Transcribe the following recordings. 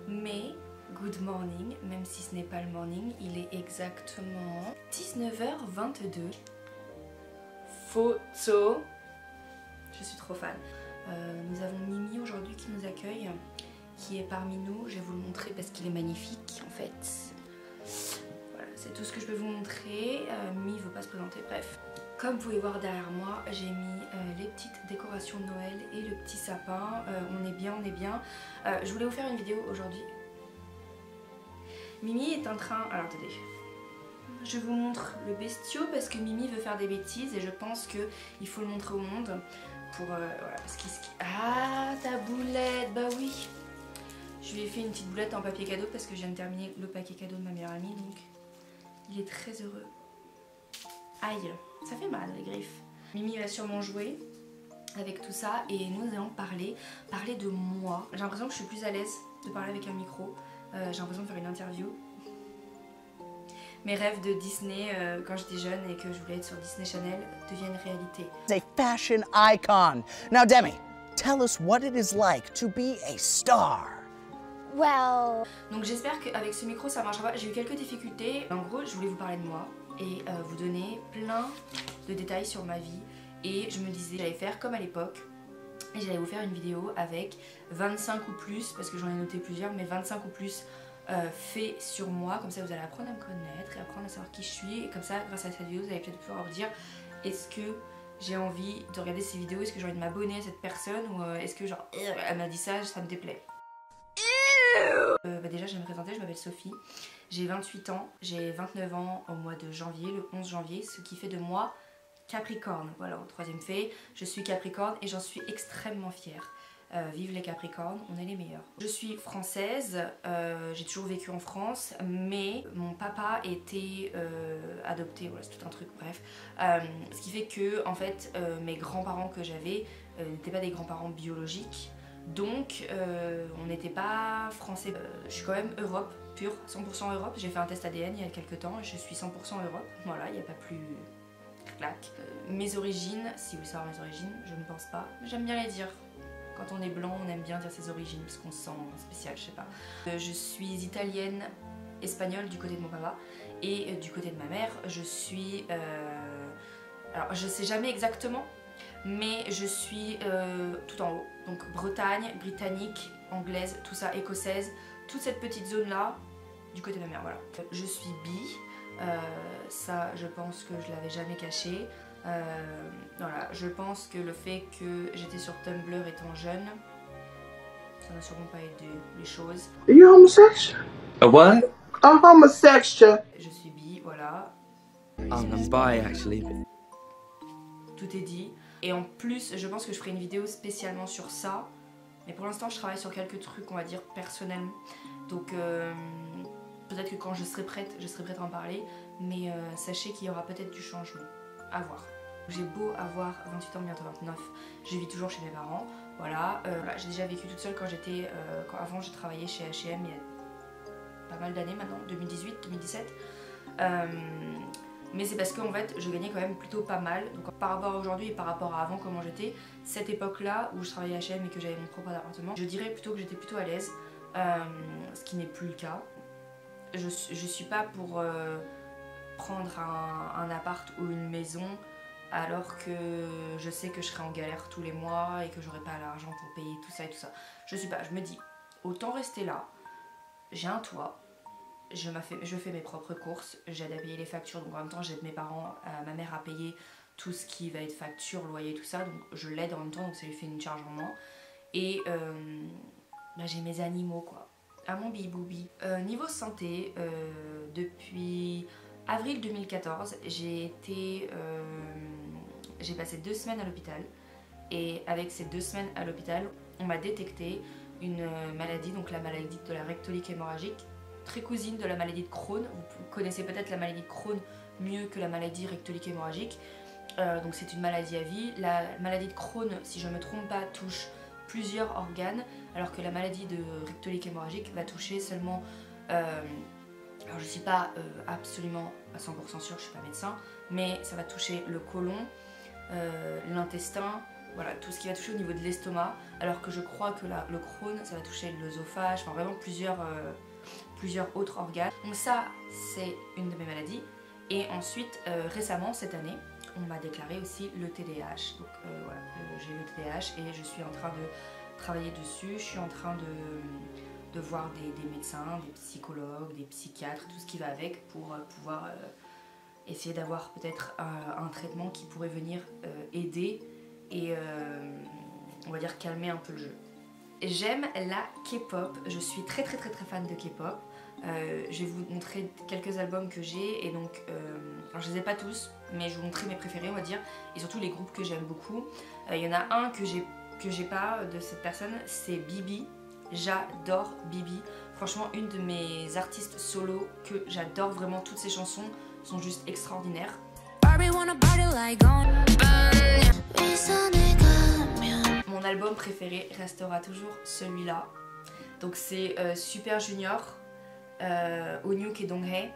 mais good morning, même si ce n'est pas le morning, il est exactement 19h22. Photo. Je suis trop fan. Nous avons Mimi aujourd'hui qui nous accueille, qui est parmi nous. Je vais vous le montrer parce qu'il est magnifique en fait. Voilà, c'est tout ce que je peux vous montrer. Mimi ne veut pas se présenter, bref. Comme vous pouvez voir derrière moi, j'ai mis les petites décorations de Noël et le petit sapin. On est bien, on est bien. Je voulais vous faire une vidéo aujourd'hui. Mimi est en train... Alors attendez. Je vous montre le bestiau parce que Mimi veut faire des bêtises et je pense qu'il faut le montrer au monde. Pour... voilà, parce qu'il... Ah, ta boulette, bah oui. Je lui ai fait une petite boulette en papier cadeau parce que je viens de terminer le paquet cadeau de ma meilleure amie. Donc, il est très heureux. Aïe, ça fait mal les griffes. Mimi va sûrement jouer avec tout ça et nous allons parler de moi. J'ai l'impression que je suis plus à l'aise de parler avec un micro. J'ai l'impression de faire une interview. Mes rêves de Disney quand j'étais jeune et que je voulais être sur Disney Channel deviennent réalité. A fashion icon. Now, Demi, tell us what it is like to be a star. Well... Donc j'espère qu'avec ce micro ça marchera pas. J'ai eu quelques difficultés. En gros, je voulais vous parler de moi et vous donner plein de détails sur ma vie. Et je me disais j'allais faire comme à l'époque. Et j'allais vous faire une vidéo avec 25 ou plus, parce que j'en ai noté plusieurs, mais 25 ou plus fait sur moi. Comme ça vous allez apprendre à me connaître et apprendre à savoir qui je suis. Et comme ça, grâce à cette vidéo, vous allez peut-être pouvoir vous dire est-ce que j'ai envie de regarder ces vidéos, est-ce que j'ai envie de m'abonner à cette personne, ou est-ce que genre elle m'a dit ça me déplaît. Déjà je vais me présenter, je m'appelle Sophie, j'ai 28 ans, j'ai 29 ans au mois de janvier, le 11 janvier, ce qui fait de moi Capricorne. Voilà, au troisième fait, je suis Capricorne et j'en suis extrêmement fière. Vive les Capricornes, on est les meilleurs. Je suis française, j'ai toujours vécu en France, mais mon papa était adopté, voilà c'est tout un truc, bref. Ce qui fait que en fait mes grands-parents que j'avais n'étaient pas des grands-parents biologiques. Donc on n'était pas français. Je suis quand même Europe, pure, 100% Europe. J'ai fait un test ADN il y a quelques temps et je suis 100% Europe. Voilà, il n'y a pas plus clac. Mes origines, si vous savez mes origines, je ne pense pas. J'aime bien les dire. Quand on est blanc, on aime bien dire ses origines parce qu'on se sent spécial, je sais pas. Je suis italienne, espagnole du côté de mon papa et du côté de ma mère, je suis... alors je sais jamais exactement, mais je suis tout en haut. Donc Bretagne, britannique, anglaise, tout ça, écossaise, toute cette petite zone là du côté de ma mère, voilà. Je suis bi, ça je pense que je l'avais jamais caché. Voilà, je pense que le fait que j'étais sur Tumblr étant jeune, ça n'a sûrement pas aidé les choses. Are you homosexual? A what? I'm homosexual. Je suis bi, voilà. I'm bi actually. Tout est dit. Et en plus, je pense que je ferai une vidéo spécialement sur ça. Mais pour l'instant, je travaille sur quelques trucs, on va dire, personnellement. Donc, peut-être que quand je serai prête à en parler. Mais sachez qu'il y aura peut-être du changement. À voir. J'ai beau avoir 28 ans, bientôt 29. Je vis toujours chez mes parents. Voilà. J'ai déjà vécu toute seule quand j'étais... avant, j'ai travaillé chez H&M il y a pas mal d'années maintenant. 2018, 2017. Mais c'est parce qu'en fait je gagnais quand même plutôt pas mal. Donc par rapport à aujourd'hui et par rapport à avant comment j'étais, cette époque là où je travaillais à H&M et que j'avais mon propre appartement, je dirais plutôt que j'étais plutôt à l'aise, ce qui n'est plus le cas. Je suis pas pour prendre un appart ou une maison alors que je sais que je serai en galère tous les mois et que j'aurai pas l'argent pour payer tout ça et tout ça. Je suis pas, je me dis autant rester là, j'ai un toit. Je fais mes propres courses, j'aide à payer les factures, donc en même temps j'aide mes parents, ma mère à payer tout ce qui va être facture, loyer, tout ça, donc je l'aide en même temps, donc ça lui fait une charge en moins. Et j'ai mes animaux quoi, à mon biboubi. Niveau santé, depuis avril 2014, j'ai passé 2 semaines à l'hôpital. Et avec ces 2 semaines à l'hôpital, on m'a détecté une maladie, donc la maladie de la rectolique hémorragique, très cousine de la maladie de Crohn. Vous connaissez peut-être la maladie de Crohn mieux que la maladie rectolique hémorragique. Donc c'est une maladie à vie. La maladie de Crohn, si je ne me trompe pas, touche plusieurs organes, alors que la maladie de rectolique hémorragique va toucher seulement... alors je ne suis pas absolument à 100% sûre, je ne suis pas médecin, mais ça va toucher le côlon, l'intestin, voilà, tout ce qui va toucher au niveau de l'estomac, alors que je crois que là, le Crohn, ça va toucher l'œsophage, enfin vraiment plusieurs autres organes. Donc ça, c'est une de mes maladies. Et ensuite, récemment, cette année, on m'a déclaré aussi le TDAH. Donc voilà, j'ai le TDAH et je suis en train de travailler dessus. Je suis en train de voir des médecins, des psychologues, des psychiatres, tout ce qui va avec pour pouvoir essayer d'avoir peut-être un traitement qui pourrait venir aider et on va dire calmer un peu le jeu. J'aime la K-pop, je suis très fan de K-pop. Je vais vous montrer quelques albums que j'ai et donc alors je les ai pas tous mais je vais vous montrer mes préférés on va dire et surtout les groupes que j'aime beaucoup. Il y en a un que j'ai pas de cette personne, c'est Bibi. J'adore Bibi, franchement une de mes artistes solo que j'adore vraiment, toutes ses chansons sont juste extraordinaires. Mon album préféré restera toujours celui-là, donc c'est Super Junior, Onhyuk et Donghae.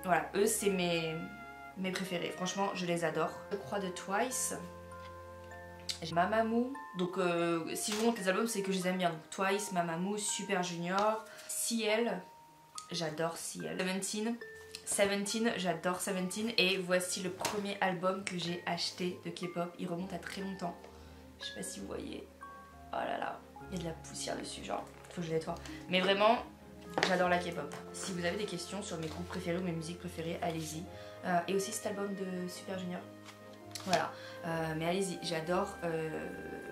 Voilà, eux c'est mes préférés, franchement je les adore. Je crois de Twice, j'ai Mamamoo, donc si je vous montre les albums c'est que je les aime bien, donc Twice, Mamamoo, Super Junior, CL, j'adore CL, Seventeen, j'adore Seventeen et voici le premier album que j'ai acheté de K-pop, il remonte à très longtemps, je sais pas si vous voyez, oh là là, il y a de la poussière dessus genre, faut que je nettoie, mais vraiment j'adore la K-pop. Si vous avez des questions sur mes groupes préférés ou mes musiques préférées, allez-y. Et aussi cet album de Super Junior. Voilà. Mais allez-y, j'adore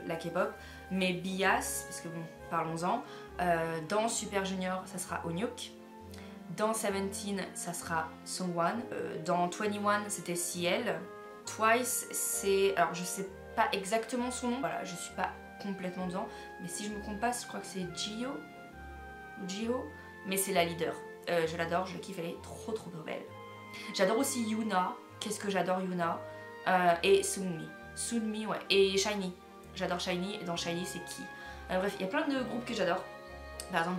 la K-pop. Mais bias, parce que bon, parlons-en. Dans Super Junior, ça sera Onhyuk. Dans Seventeen, ça sera Sungwon. Dans 21, c'était CL. Twice, c'est... Alors, je sais pas exactement son nom. Voilà, je suis pas complètement dedans. Mais si je me trompe pas, je crois que c'est Jihyo. Ou Jihyo. Mais c'est la leader. Je l'adore, je le kiffe, elle est trop belle. J'adore aussi Yuna. Qu'est-ce que j'adore Yuna. Et Sunmi. Sunmi, ouais. Et Shiny. J'adore Shiny. Et dans Shiny, c'est qui. Bref, il y a plein de groupes que j'adore. Par exemple,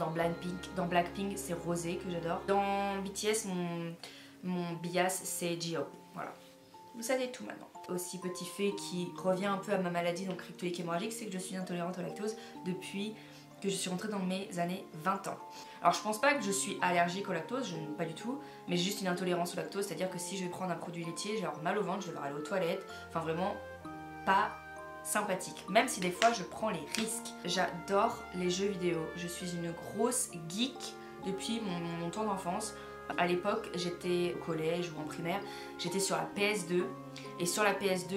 dans Blackpink, c'est Rosé que j'adore. Dans BTS, mon bias, c'est Jihyo. Voilà. Vous savez tout maintenant. Aussi, petit fait qui revient un peu à ma maladie, donc rhiptolique hémorragique, c'est que je suis intolérante au lactose depuis que je suis rentrée dans mes années 20 ans. Alors je pense pas que je suis allergique au lactose, pas du tout, mais j'ai juste une intolérance au lactose, c'est à dire que si je vais prendre un produit laitier, j'ai avoir mal au ventre, je vais devoir aller aux toilettes, enfin vraiment pas sympathique. Même si des fois je prends les risques. J'adore les jeux vidéo, je suis une grosse geek depuis mon temps d'enfance. À l'époque, j'étais au collège ou en primaire, j'étais sur la PS2 et sur la PS2,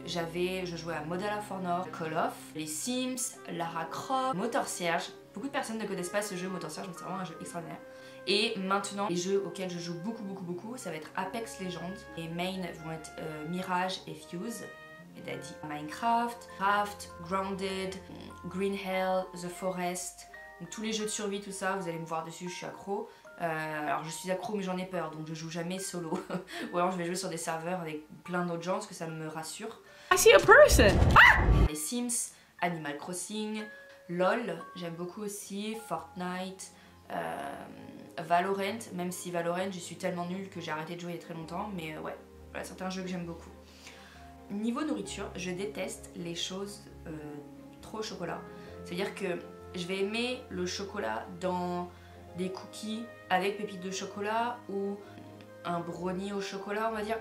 je jouais à Model of Honor, Call of, les Sims, Lara Croft, Motor Serge. Beaucoup de personnes ne connaissent pas ce jeu Motor Serge, mais c'est vraiment un jeu extraordinaire. Et maintenant, les jeux auxquels je joue beaucoup, ça va être Apex Legends. Les mains vont être Mirage et Fuse. Et Daddy. Minecraft, Raft, Grounded, Green Hell, The Forest. Donc tous les jeux de survie, tout ça, vous allez me voir dessus, je suis accro. Alors je suis accro mais j'en ai peur, donc je joue jamais solo. Ou alors je vais jouer sur des serveurs avec plein d'autres gens parce que ça me rassure. I see a person! Les Sims, Animal Crossing, LOL, j'aime beaucoup aussi, Fortnite, Valorant, même si Valorant je suis tellement nulle que j'ai arrêté de jouer il y a très longtemps, mais ouais, voilà, certains jeux que j'aime beaucoup. Niveau nourriture, je déteste les choses trop au chocolat. C'est-à-dire que je vais aimer le chocolat dans des cookies avec pépites de chocolat ou un brownie au chocolat, on va dire.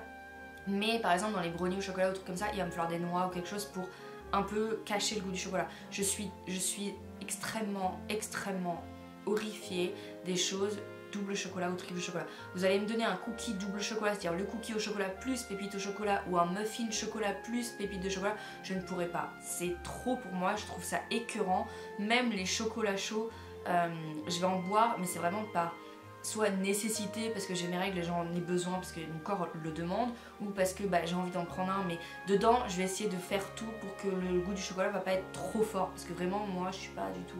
Mais par exemple dans les brownies au chocolat ou trucs comme ça, il va me falloir des noix ou quelque chose pour un peu cacher le goût du chocolat. Je suis extrêmement horrifiée des choses double chocolat ou triple chocolat. Vous allez me donner un cookie double chocolat, c'est-à-dire le cookie au chocolat plus pépite au chocolat ou un muffin chocolat plus pépite de chocolat, je ne pourrais pas. C'est trop pour moi, je trouve ça écœurant. Même les chocolats chauds, je vais en boire, mais c'est vraiment par soit nécessité parce que j'ai mes règles et j'en ai besoin parce que mon corps le demande, ou parce que j'ai envie d'en prendre un, mais dedans je vais essayer de faire tout pour que le goût du chocolat va pas être trop fort parce que vraiment moi je suis pas du tout,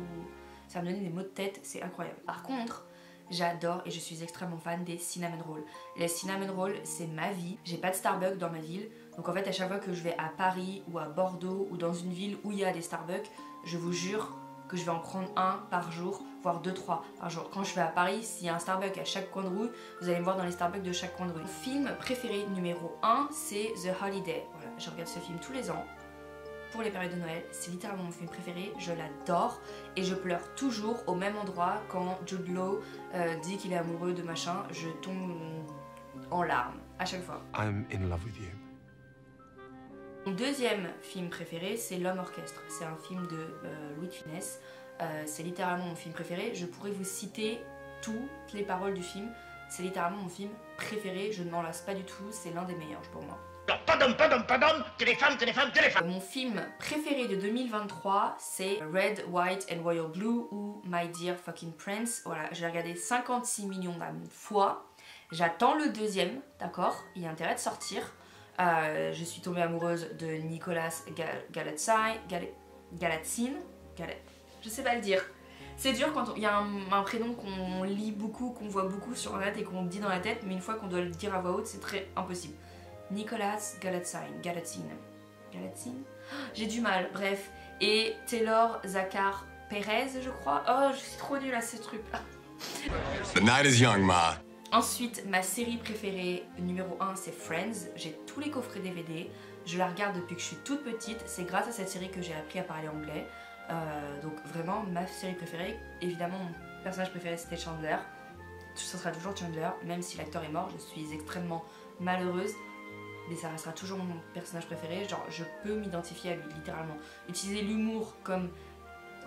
ça va me donner des maux de tête, c'est incroyable. Par contre j'adore et je suis extrêmement fan des cinnamon rolls. Les cinnamon rolls c'est ma vie, j'ai pas de Starbucks dans ma ville, donc en fait à chaque fois que je vais à Paris ou à Bordeaux ou dans une ville où il y a des Starbucks, je vous jure que je vais en prendre un par jour, voire 2-3 par jour. Quand je vais à Paris, s'il y a un Starbucks à chaque coin de rue, vous allez me voir dans les Starbucks de chaque coin de rue. Mon film préféré numéro 1, c'est The Holiday. Voilà, je regarde ce film tous les ans. pour les périodes de Noël. C'est littéralement mon film préféré, je l'adore et je pleure toujours au même endroit quand Jude Law dit qu'il est amoureux de machin. Je tombe en larmes à chaque fois. I'm in love with you. Mon deuxième film préféré, c'est L'Homme Orchestre. C'est un film de Louis de Funès. C'est littéralement mon film préféré. Je pourrais vous citer toutes les paroles du film. C'est littéralement mon film préféré. Je ne m'en lasse pas du tout. C'est l'un des meilleurs pour moi. Pas d'homme, que des femmes, que des femmes, que des femmes. Mon film préféré de 2023, c'est Red, White and Royal Blue ou My Dear Fucking Prince. Voilà, j'ai regardé 56 millions de fois. J'attends le deuxième, d'accord? Il y a intérêt de sortir. Je suis tombée amoureuse de Nicolas Galatzine. Je sais pas le dire. C'est dur quand il y a un prénom qu'on lit beaucoup, qu'on voit beaucoup sur internet et qu'on dit dans la tête, mais une fois qu'on doit le dire à voix haute, c'est très impossible. Nicolas Galatzine. J'ai du mal, bref. Et Taylor Zakhar Perez, je crois. Oh, je suis trop nulle à ce truc. The night is young, Ma. Ensuite, ma série préférée numéro 1, c'est Friends. J'ai tous les coffrets DVD. Je la regarde depuis que je suis toute petite. C'est grâce à cette série que j'ai appris à parler anglais. Donc vraiment, ma série préférée. Évidemment, mon personnage préféré, c'était Chandler. Ce sera toujours Chandler, même si l'acteur est mort. Je suis extrêmement malheureuse. Mais ça restera toujours mon personnage préféré. Genre, je peux m'identifier à lui, littéralement. Utiliser l'humour comme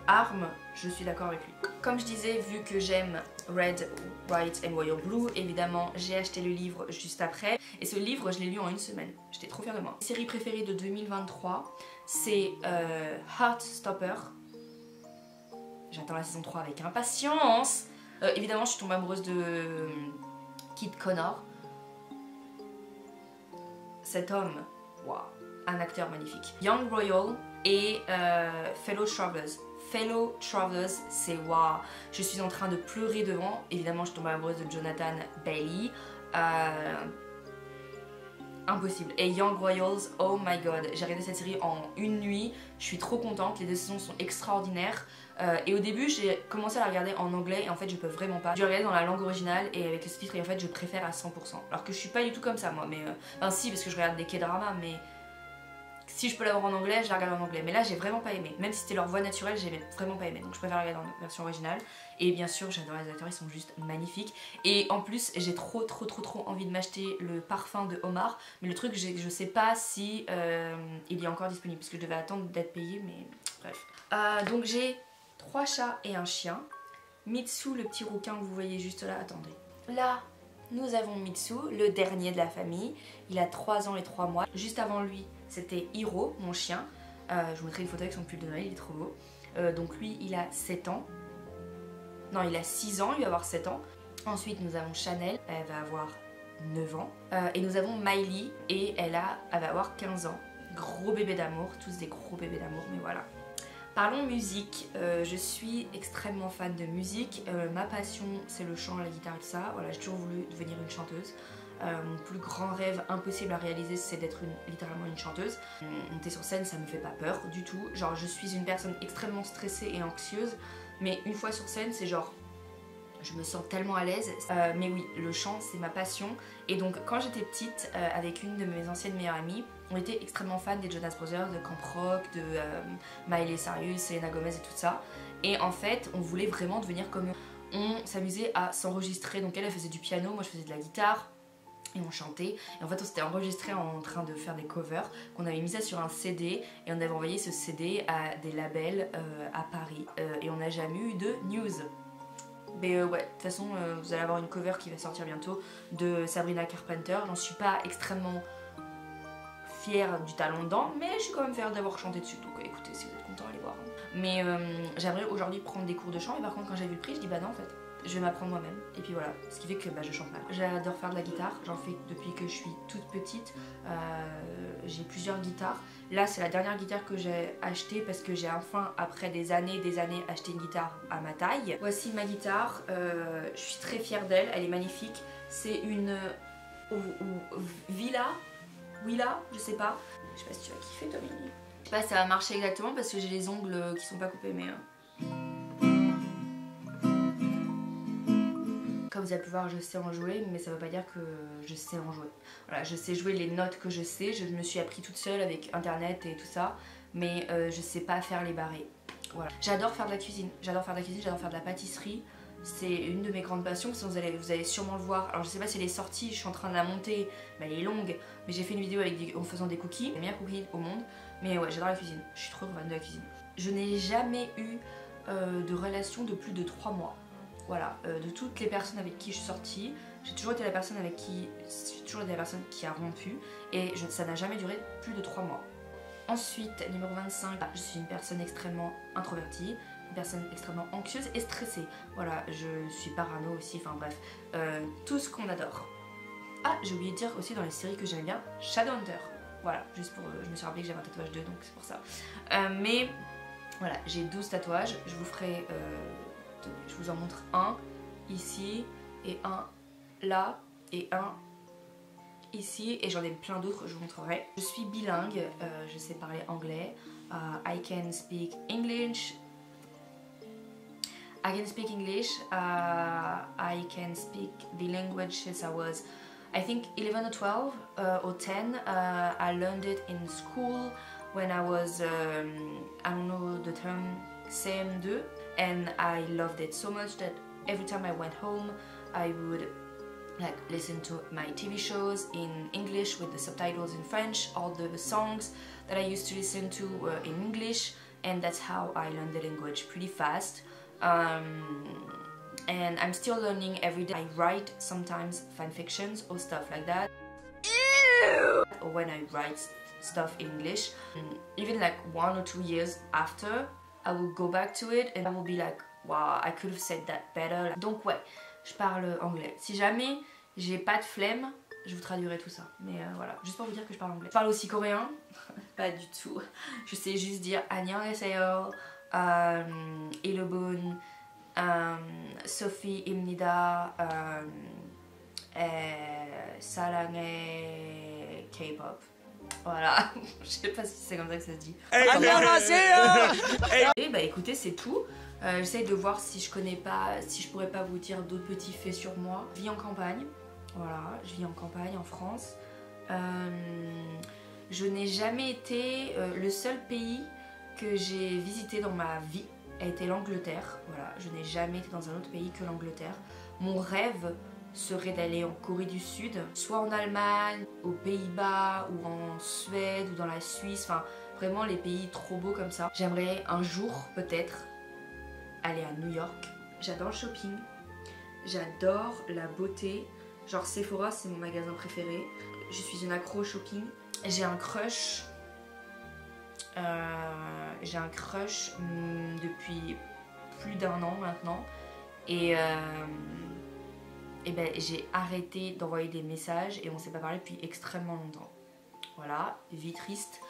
arme, je suis d'accord avec lui. Comme je disais, vu que j'aime Red, White and Royal Blue, évidemment j'ai acheté le livre juste après et ce livre je l'ai lu en une semaine, j'étais trop fière de moi. Série préférée de 2023, c'est Heartstopper. J'attends la saison 3 avec impatience. Évidemment je suis tombée amoureuse de Kit Connor. Cet homme, waouh, un acteur magnifique. Young Royal et Fellow Travelers. Fellow Travelers, c'est waouh. Je suis en train de pleurer devant. Évidemment, je tombe amoureuse de Jonathan Bailey. Impossible. Et Young Royals, oh my god. J'ai regardé cette série en une nuit. Je suis trop contente. Les deux saisons sont extraordinaires. Et au début, j'ai commencé à la regarder en anglais et en fait, je peux vraiment pas. Je regarde dans la langue originale et avec les sous-titres et en fait, je préfère à 100%. Alors que je suis pas du tout comme ça, moi. Mais enfin, si, parce que je regarde des K-dramas, mais si je peux l'avoir en anglais, je la regarde en anglais. Mais là, j'ai vraiment pas aimé. Même si c'était leur voix naturelle, j'ai vraiment pas aimé. Donc je préfère la regarder en version originale. Et bien sûr, j'adore les acteurs, ils sont juste magnifiques. Et en plus, j'ai trop envie de m'acheter le parfum de Omar. Mais le truc, je sais pas si il est encore disponible. Parce que je devais attendre d'être payée, mais bref. Donc j'ai 3 chats et un chien. Mitsu, le petit rouquin que vous voyez juste là, attendez. Là, nous avons Mitsu, le dernier de la famille. Il a 3 ans et 3 mois. Juste avant lui, c'était Hiro, mon chien. Je vous mettrai une photo avec son pull de Noël, il est trop beau. Donc lui, il a 7 ans. Non, il a 6 ans, il va avoir 7 ans. Ensuite, nous avons Chanel, elle va avoir 9 ans. Et nous avons Miley, et elle va avoir 15 ans. Gros bébé d'amour, tous des gros bébés d'amour, mais voilà. Parlons musique, je suis extrêmement fan de musique. Ma passion, c'est le chant, la guitare et tout ça. Voilà, j'ai toujours voulu devenir une chanteuse. Mon plus grand rêve impossible à réaliser, c'est d'être littéralement une chanteuse. Monter sur scène, ça me fait pas peur du tout. Genre, je suis une personne extrêmement stressée et anxieuse, mais une fois sur scène, c'est genre, je me sens tellement à l'aise. Mais oui, le chant, c'est ma passion. Et donc, quand j'étais petite, avec une de mes anciennes meilleures amies, on était extrêmement fans des Jonas Brothers, de Camp Rock, de Miley Cyrus, Selena Gomez et tout ça. Et en fait, on voulait vraiment devenir comme eux. On s'amusait à s'enregistrer. Donc elle faisait du piano, moi je faisais de la guitare. Et on chantait, et en fait on s'était enregistré en train de faire des covers, qu'on avait mis ça sur un CD, et on avait envoyé ce CD à des labels à Paris, et on n'a jamais eu de news. Mais ouais, de toute façon vous allez avoir une cover qui va sortir bientôt de Sabrina Carpenter. J'en suis pas extrêmement fière du talent dedans, mais je suis quand même fière d'avoir chanté dessus, donc écoutez, si vous êtes content, allez voir. Mais j'aimerais aujourd'hui prendre des cours de chant, et par contre quand j'ai vu le prix, je dis bah non en fait. Je vais m'apprendre moi-même, et puis voilà, ce qui fait que je chante mal. J'adore faire de la guitare, j'en fais depuis que je suis toute petite. J'ai plusieurs guitares. Là c'est la dernière guitare que j'ai achetée parce que j'ai enfin, après des années, acheté une guitare à ma taille. Voici ma guitare, je suis très fière d'elle, elle est magnifique. C'est une Willa, je sais pas. Je sais pas si tu vas kiffer toi Mimi. Je sais pas si ça va marcher exactement parce que j'ai les ongles qui sont pas coupés, mais... Comme vous avez pu voir, je sais en jouer, mais ça veut pas dire que je sais en jouer. Voilà, je sais jouer les notes que je sais, je me suis appris toute seule avec internet et tout ça, mais je sais pas faire les barrés. Voilà. J'adore faire de la cuisine, j'adore faire de la pâtisserie. C'est une de mes grandes passions, sinon vous allez sûrement le voir. Alors je sais pas si elle est sortie, je suis en train de la monter, mais elle est longue. Mais j'ai fait une vidéo en faisant des cookies, les meilleurs cookies au monde. Mais ouais, j'adore la cuisine, je suis trop fan de la cuisine. Je n'ai jamais eu de relation de plus de 3 mois. Voilà, de toutes les personnes avec qui je suis sortie, j'ai toujours été la personne qui a rompu. Et ça n'a jamais duré plus de 3 mois. Ensuite, numéro 25, je suis une personne extrêmement introvertie. Une personne extrêmement anxieuse et stressée. Voilà, je suis parano aussi, enfin bref, tout ce qu'on adore. Ah, j'ai oublié de dire aussi dans les séries que j'aime bien, Shadowhunter. Voilà, juste pour... je me suis rappelé que j'avais un tatouage 2, donc c'est pour ça. Mais voilà, j'ai 12 tatouages, je vous ferai... je vous en montre un ici, et un là, et un ici, et j'en ai plein d'autres, je vous montrerai. Je suis bilingue, je sais parler anglais, I can speak English, I can speak the language since I was, I think 11 or 12 or 10. I learned it in school when I was, I don't know the term, CM2, and I loved it so much that every time I went home, I would like listen to my TV shows in English with the subtitles in French, all the songs that I used to listen to were in English, and that's how I learned the language pretty fast. And I'm still learning every day. I write sometimes fan fictions or stuff like that. Ew! Or when I write stuff in English, even like 1 or 2 years after, I will go back to it and I will be like, wow, I could have said that better. Donc ouais, je parle anglais. Si jamais j'ai pas de flemme, je vous traduirai tout ça. Mais voilà, juste pour vous dire que je parle anglais. Je parle aussi coréen. Pas du tout. Je sais juste dire 안녕하세요, 일본, Sophie Imnida, 사랑해 K-pop. Voilà, je sais pas si c'est comme ça que ça se dit. Et bah écoutez, c'est tout. J'essaye de voir si je connais pas, si je pourrais pas vous dire d'autres petits faits sur moi. Je vis en campagne, voilà, je vis en campagne en France. Je n'ai jamais été, le seul pays que j'ai visité dans ma vie a été l'Angleterre. Voilà, je n'ai jamais été dans un autre pays que l'Angleterre. Mon rêve serait d'aller en Corée du Sud, soit en Allemagne, aux Pays-Bas, ou en Suède, ou dans la Suisse, enfin vraiment les pays trop beaux comme ça. J'aimerais un jour peut-être aller à New York. J'adore le shopping, j'adore la beauté, genre Sephora c'est mon magasin préféré. Je suis une accro au shopping. J'ai un crush, depuis plus d'1 an maintenant. Et ben, j'ai arrêté d'envoyer des messages et on s'est pas parlé depuis extrêmement longtemps. Voilà, vie triste.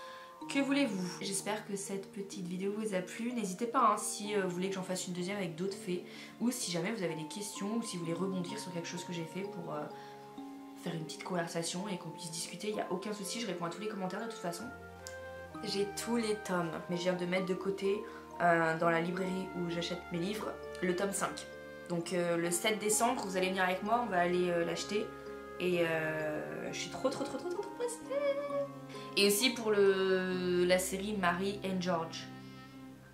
Que voulez-vous? J'espère que cette petite vidéo vous a plu. N'hésitez pas hein, si vous voulez que j'en fasse une deuxième avec d'autres faits, ou si jamais vous avez des questions, ou si vous voulez rebondir sur quelque chose que j'ai fait pour faire une petite conversation et qu'on puisse discuter. Il n'y a aucun souci, je réponds à tous les commentaires de toute façon. J'ai tous les tomes, mais je viens de mettre de côté dans la librairie où j'achète mes livres, le tome 5. Donc le 7 décembre, vous allez venir avec moi, on va aller l'acheter. Et je suis trop pressée. Et aussi pour la série Mary and George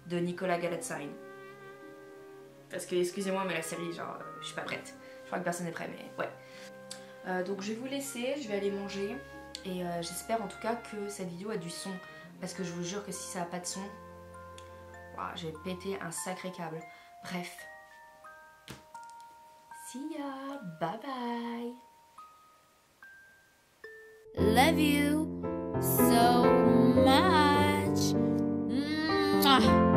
de Nicolas Galitzine. Parce que, excusez-moi, mais la série, genre, je suis pas prête. Je crois que personne n'est prêt, mais ouais. Donc je vais vous laisser, je vais aller manger. Et j'espère en tout cas que cette vidéo a du son. Parce que je vous jure que si ça a pas de son, wow, je vais péter un sacré câble. Bref. See ya, bye bye. Love you so much. Mwah.